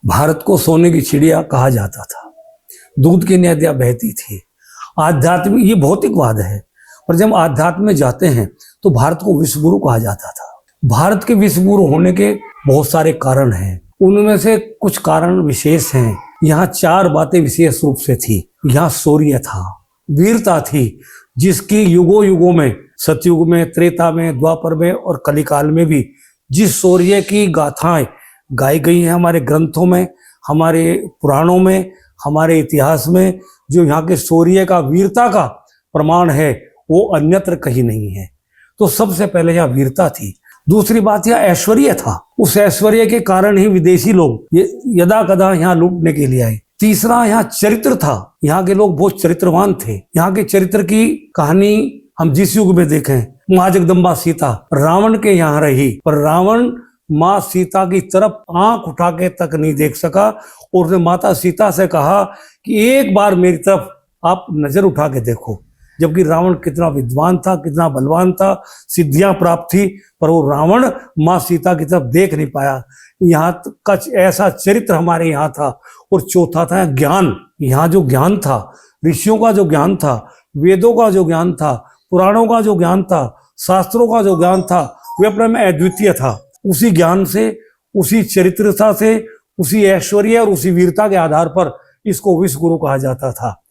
भारत को सोने की चिड़िया कहा जाता था, दूध की नदियां बहती थी। आध्यात्म ये भौतिकवाद है, पर जब आध्यात्म में जाते हैं तो भारत को विश्वगुरु कहा जाता था। भारत के विश्वगुरु होने के बहुत सारे कारण हैं, उनमें से कुछ कारण विशेष हैं। यहाँ चार बातें विशेष रूप से थी। यहाँ शौर्य था, वीरता थी, जिसकी युगों युगों में, सतयुग में, त्रेता में, द्वापर में और कलिकाल में भी जिस शौर्य की गाथाएं गाई गई हैं हमारे ग्रंथों में, हमारे पुराणों में, हमारे इतिहास में, जो यहाँ के शौर्य का, वीरता का प्रमाण है, वो अन्यत्र कहीं नहीं है। तो सबसे पहले यहाँ वीरता थी। दूसरी बात यहाँ ऐश्वर्य था। उस ऐश्वर्य के कारण ही विदेशी लोग यदा कदा यहाँ लूटने के लिए आए। तीसरा यहाँ चरित्र था। यहाँ के लोग बहुत चरित्रवान थे। यहाँ के चरित्र की कहानी हम जिस युग में देखें, माँ जगदम्बा सीता रावण के यहाँ रही, पर रावण माँ सीता की तरफ आंख उठा के तक नहीं देख सका, और उसने माता सीता से कहा कि एक बार मेरी तरफ आप नजर उठा के देखो। जबकि रावण कितना विद्वान था, कितना बलवान था, सिद्धियां प्राप्त थी, पर वो रावण माँ सीता की तरफ देख नहीं पाया। यहाँ का ऐसा चरित्र हमारे यहाँ था। और चौथा था ज्ञान। यहाँ जो ज्ञान था, ऋषियों का जो ज्ञान था, वेदों का जो ज्ञान था, पुराणों का जो ज्ञान था, शास्त्रों का जो ज्ञान था, वे अपने में अद्वितीय था। उसी ज्ञान से, उसी चरित्रता से, उसी ऐश्वर्य और उसी वीरता के आधार पर इसको विश्वगुरु कहा जाता था।